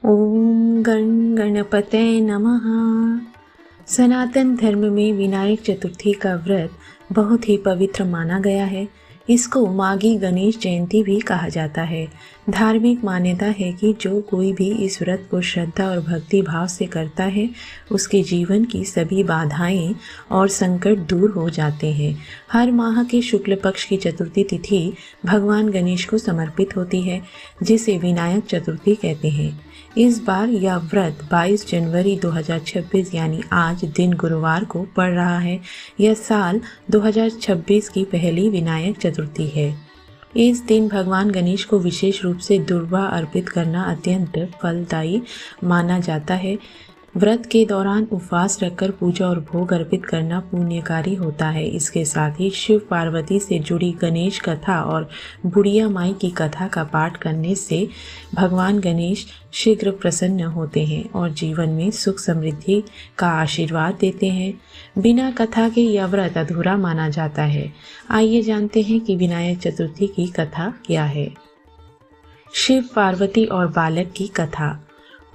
ओम गण गणपते नमः। सनातन धर्म में विनायक चतुर्थी का व्रत बहुत ही पवित्र माना गया है। इसको मागी गणेश जयंती भी कहा जाता है। धार्मिक मान्यता है कि जो कोई भी इस व्रत को श्रद्धा और भक्ति भाव से करता है, उसके जीवन की सभी बाधाएं और संकट दूर हो जाते हैं। हर माह के शुक्ल पक्ष की चतुर्थी तिथि भगवान गणेश को समर्पित होती है, जिसे विनायक चतुर्थी कहते हैं। इस बार यह व्रत 22 जनवरी 2026 यानी आज दिन गुरुवार को पड़ रहा है। यह साल 2026 की पहली विनायक चतुर्थी है। इस दिन भगवान गणेश को विशेष रूप से दुर्वा अर्पित करना अत्यंत फलदायी माना जाता है। व्रत के दौरान उपवास रखकर पूजा और भोग अर्पित करना पुण्यकारी होता है। इसके साथ ही शिव पार्वती से जुड़ी गणेश कथा और बुढ़िया माई की कथा का पाठ करने से भगवान गणेश शीघ्र प्रसन्न होते हैं और जीवन में सुख समृद्धि का आशीर्वाद देते हैं। बिना कथा के यह व्रत अधूरा माना जाता है। आइए जानते हैं कि विनायक चतुर्थी की कथा क्या है। शिव पार्वती और बालक की कथा।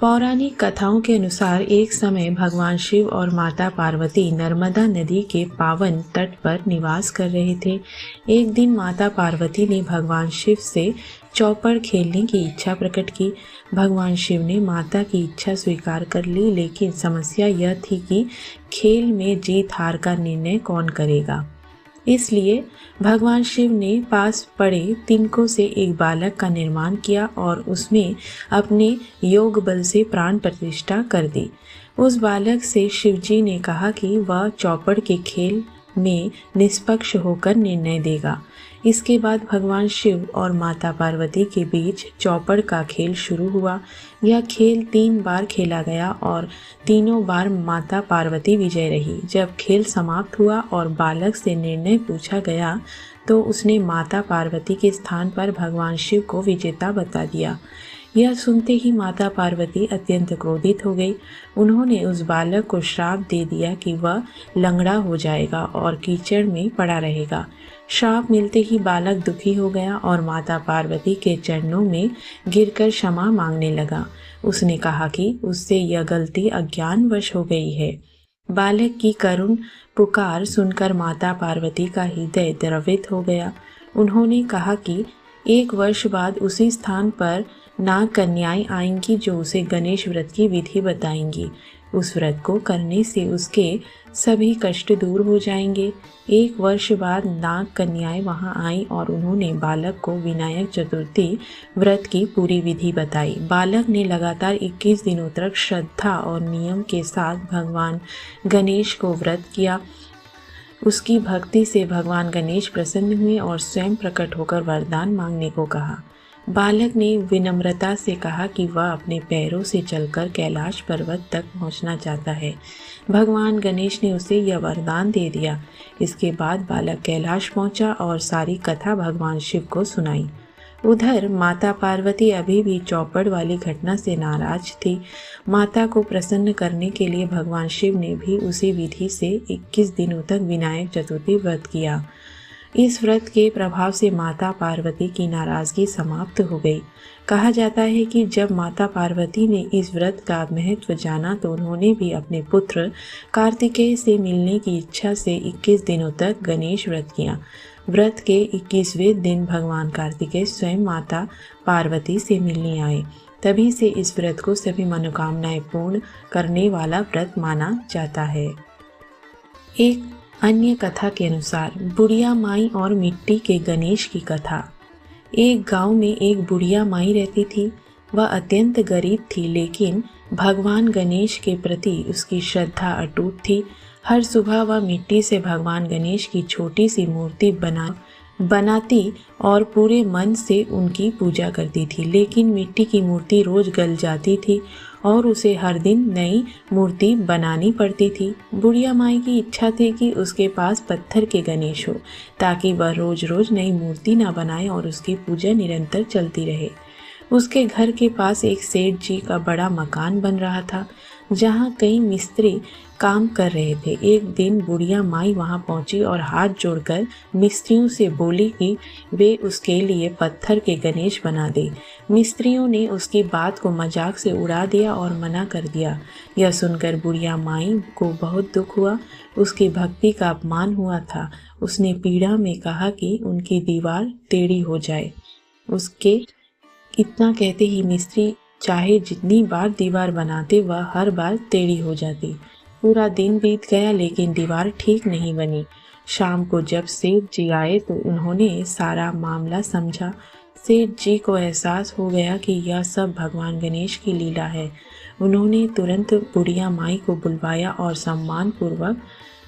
पौराणिक कथाओं के अनुसार एक समय भगवान शिव और माता पार्वती नर्मदा नदी के पावन तट पर निवास कर रहे थे। एक दिन माता पार्वती ने भगवान शिव से चौपड़ खेलने की इच्छा प्रकट की। भगवान शिव ने माता की इच्छा स्वीकार कर ली, लेकिन समस्या यह थी कि खेल में जीत हार का निर्णय कौन करेगा। इसलिए भगवान शिव ने पास पड़े तिनकों से एक बालक का निर्माण किया और उसमें अपने योग बल से प्राण प्रतिष्ठा कर दी। उस बालक से शिवजी ने कहा कि वह चौपड़ के खेल में निष्पक्ष होकर निर्णय देगा। इसके बाद भगवान शिव और माता पार्वती के बीच चौपड़ का खेल शुरू हुआ। यह खेल 3 बार खेला गया और तीनों बार माता पार्वती विजय रही। जब खेल समाप्त हुआ और बालक से निर्णय पूछा गया तो उसने माता पार्वती के स्थान पर भगवान शिव को विजेता बता दिया। यह सुनते ही माता पार्वती अत्यंत क्रोधित हो गई। उन्होंने उस बालक को श्राप दे दिया कि वह लंगड़ा हो जाएगा और कीचड़ में पड़ा रहेगा। श्राप मिलते ही बालक दुखी हो गया और माता पार्वती के चरणों में गिरकर क्षमा मांगने लगा। उसने कहा कि उससे यह गलती अज्ञानवश हो गई है। बालक की करुण पुकार सुनकर माता पार्वती का हृदय द्रवित हो गया। उन्होंने कहा कि 1 वर्ष बाद उसी स्थान पर नाग कन्याएं आएंगी जो उसे गणेश व्रत की विधि बताएंगी। उस व्रत को करने से उसके सभी कष्ट दूर हो जाएंगे। 1 वर्ष बाद नाग कन्याएं वहां आईं और उन्होंने बालक को विनायक चतुर्थी व्रत की पूरी विधि बताई। बालक ने लगातार 21 दिनों तक श्रद्धा और नियम के साथ भगवान गणेश को व्रत किया। उसकी भक्ति से भगवान गणेश प्रसन्न हुए और स्वयं प्रकट होकर वरदान मांगने को कहा। बालक ने विनम्रता से कहा कि वह अपने पैरों से चलकर कैलाश पर्वत तक पहुंचना चाहता है। भगवान गणेश ने उसे यह वरदान दे दिया। इसके बाद बालक कैलाश पहुंचा और सारी कथा भगवान शिव को सुनाई। उधर माता पार्वती अभी भी चौपड़ वाली घटना से नाराज थी। माता को प्रसन्न करने के लिए भगवान शिव ने भी उसी विधि से 21 दिनों तक विनायक चतुर्थी व्रत किया। इस व्रत के प्रभाव से माता पार्वती की नाराजगी समाप्त हो गई। कहा जाता है कि जब माता पार्वती ने इस व्रत का महत्व जाना तो उन्होंने भी अपने पुत्र कार्तिकेय से मिलने की इच्छा से 21 दिनों तक गणेश व्रत किया। व्रत के 21वें दिन भगवान कार्तिकेय स्वयं माता पार्वती से मिलने आए। तभी से इस व्रत को सभी मनोकामनाएं पूर्ण करने वाला व्रत माना जाता है। एक अन्य कथा के अनुसार बुढ़िया माई और मिट्टी के गणेश की कथा। एक गांव में एक बुढ़िया माई रहती थी। वह अत्यंत गरीब थी, लेकिन भगवान गणेश के प्रति उसकी श्रद्धा अटूट थी। हर सुबह वह मिट्टी से भगवान गणेश की छोटी सी मूर्ति बनाती और पूरे मन से उनकी पूजा करती थी। लेकिन मिट्टी की मूर्ति रोज गल जाती थी और उसे हर दिन नई मूर्ति बनानी पड़ती थी। बुढ़िया माई की इच्छा थी कि उसके पास पत्थर के गणेश हो, ताकि वह रोज रोज नई मूर्ति ना बनाए और उसकी पूजा निरंतर चलती रहे। उसके घर के पास एक सेठ जी का बड़ा मकान बन रहा था। जहाँ कई मिस्त्री काम कर रहे थे। एक दिन बुढ़िया माई वहाँ पहुँची और हाथ जोड़कर मिस्त्रियों से बोली कि वे उसके लिए पत्थर के गणेश बना दे। मिस्त्रियों ने उसकी बात को मजाक से उड़ा दिया और मना कर दिया। यह सुनकर बुढ़िया माई को बहुत दुख हुआ। उसकी भक्ति का अपमान हुआ था। उसने पीड़ा में कहा कि उनकी दीवार टेढ़ी हो जाए। उसके इतना कहते ही मिस्त्री चाहे जितनी बार दीवार बनाते वह हर बार टेढ़ी हो जाती। पूरा दिन बीत गया लेकिन दीवार ठीक नहीं बनी। शाम को जब सेठ जी आए तो उन्होंने सारा मामला समझा। सेठ जी को एहसास हो गया कि यह सब भगवान गणेश की लीला है। उन्होंने तुरंत बुढ़िया माई को बुलवाया और सम्मान पूर्वक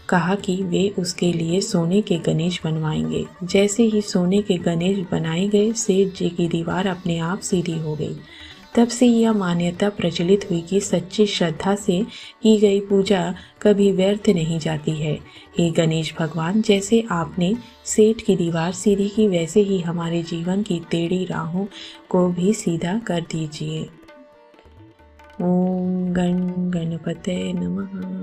कहा कि वे उसके लिए सोने के गणेश बनवाएंगे। जैसे ही सोने के गणेश बनाए गए, सेठ जी की दीवार अपने आप सीधी हो गई। तब से यह मान्यता प्रचलित हुई कि सच्ची श्रद्धा से की गई पूजा कभी व्यर्थ नहीं जाती है। हे गणेश भगवान, जैसे आपने सेठ की दीवार सीधी की, वैसे ही हमारे जीवन की टेढ़ी राहों को भी सीधा कर दीजिए। ओम गण गणपते नमः।